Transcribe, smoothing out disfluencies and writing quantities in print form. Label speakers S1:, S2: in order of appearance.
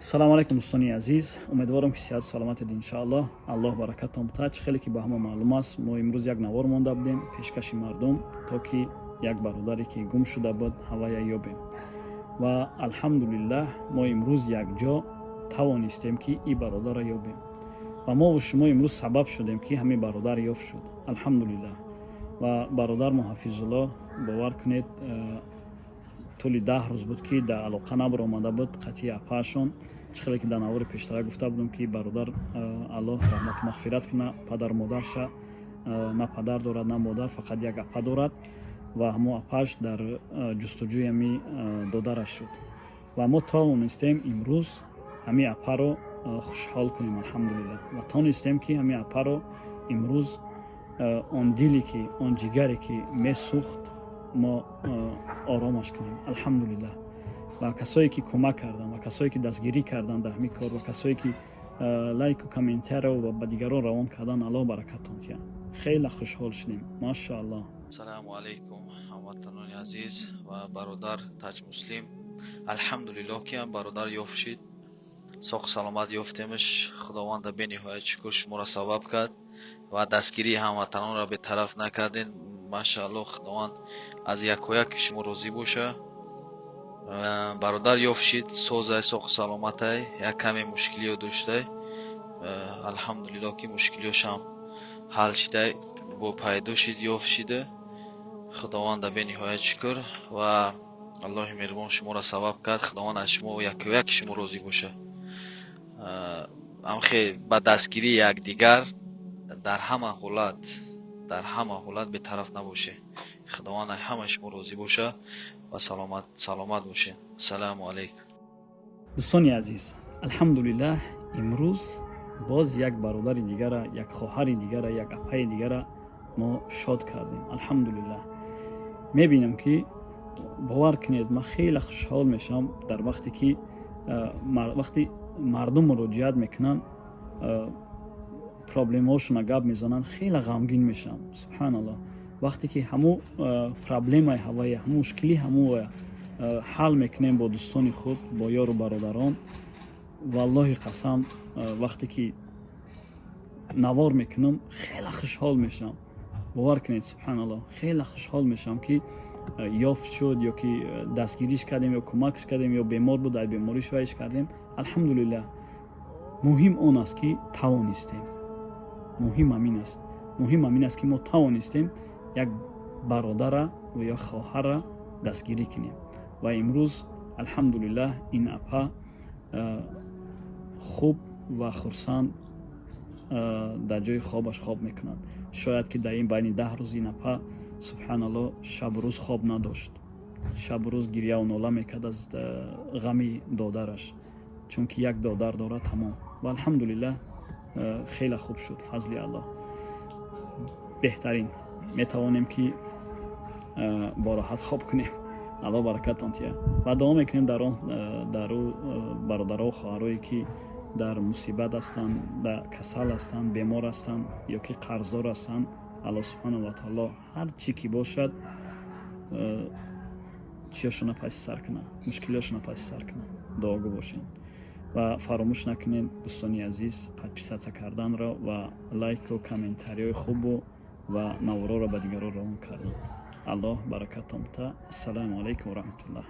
S1: салому алайкум дӯстони азиз, умедворам ки сиҳату саломатед иншоаллоҳ. аллоҳ баракатон буда. Чӣ хеле ки ба ҳама маълум аст, мо имрӯз як навор монда будем пешкаши мардум, то ки як бародаре ки гум шуда буд ҳавая ёбем. Ва алҳамдулиллаҳ мо имрӯз якҷо тавонистем ки ин бародарро ёбем. Ва мо шумо имрӯз сабаб шудем ки ҳамин бародар ёфт шуд. алҳамдулиллаҳ. Ва бародар муҳаффизуллоҳ бовар кунед, тӯли 10 рӯз буд ки дар алоқа набр омада буд қатъи апаашон. Чӣ хеле ки дар навори пештара гуфта будам ки бародар аллоҳ раҳмату мағфират кунад, падару модарша на падар дорад, на модар, фақат як апа дорад ва ҳамон апааш дар ҷустуҷӯи ҳами додараш шуд. Ва мо тавонистем имрӯз ҳамин апаро хушҳол кунем, алҳамдулиллаҳ. Ва тавонистем ки ҳамин апаро имрӯз он диле ки он ҷигаре ки месӯхт мо оромаш кунем, алҳамдулиллаҳ. Ва касое ки кӯмак карданд ва касое ки дастгирӣ карданд дар ҳамин кор ва касое ки лайку комментариро ва ба дигарон равон карданд, аллоҳ баракатон диҳад. хеле хушҳол шудем, машоаллоҳ.
S2: Салому алейкум ҳамватанони азиз ва бародар Таҷ Муслим. Алҳамдулиллоҳ ки бародар ёфт шид, соғ саломат ёфтемш. Худованда бениҳоят шукр шуморо сабаб кард ва дастгирии ҳамватанонро бетараф накардин. Машааллоҳ, худованд аз якояк шумо розӣ боша. Бародар ёфт шид, созай, соғ саломатай, як каме мушкилиё доштай. Алҳамдулиллоҳ ки мушкилиёшам ҳал шидай, бо пайдо шид, ёфт шида. Худованда бениҳоят шукр ва аллоҳи меҳрубон шуморо сабаб кард. Худованд аз шумо якояки шумо розӣ боша. амхе ба дастгирии якдигар дар ҳама ҳолат бетараф набоше. Худованд аз ҳамаи шумо розӣ боша ва саломат боше. Ассалому алайкум.
S1: дӯстони азиз, алҳамдулиллаҳ, имрӯз боз як бародари дигара, як хоҳари дигара, як апаи дигара мо шод кардем, алҳамдулиллаҳ. мебинам ки бовар кунед, ман хеле хушҳол мешавам дар вақте ки вақти мардум муроҷиат мекунанд, проблемаҳошона гап мезананд, хеле ғамгин мешавам. субҳаналлоҳ. вақте ки ҳамун проблемаи ҳавая, ҳамун мушкили ҳамуя ҳал мекунем бо дӯстони худ, бо ёру бародарон, валлоҳи қасам, вақте ки навор мекунам, хеле хушҳол мешавам. бовар кунед, субҳаналлоҳ, хеле хушҳол мешавам ки ёфт шуд, ё ки дастгириш кардем, ё кӯмакш кардем, ё бемор буд, ай бемориш вайш кардем. алҳамдулиллаҳ. муҳим он аст ки тавонистем. муҳим амин аст ки мо тавонистем як бародара ва ё хоҳарра дастгирӣ кунем. ва имрӯз алҳамдулиллаҳ ин апа хуб ва хурсанд дар ҷои хобаш хоб мекунад. шояд ки дар ин байни 10 рӯз ин апа субҳаналлоҳ шабу рӯз хоб надошт. шабу рӯз гирьяву нола мекард аз ғами додараш, чунки як додар дорад тамом. ва алҳамдулиллаҳ хеле хуб шуд, фазли аллоҳ. беҳтарин метавонем ки бо роҳат хоб кунем. аллоҳ баракатон тия. ва дуо мекунем дар бародаро хоҳарое ки дар мусибат ҳастанд, дар касал ҳастанд, бемор ҳастанд, ё ки қарздор ҳастанд. аллоҳ субҳанаҳу ва таоло ҳар чӣ ки бошад чиёшона паси сар кунад, мушкилиёшона паси сар кунад. дуогӯ бошед ва фаромӯш накунед дӯстони азиз подписатсия карданро ва лайку комментариҳои хубу ва навороро ба дигарон равон кардан. аллоҳ баракатон буда. ассалому алайкум ва раҳматуллоҳ.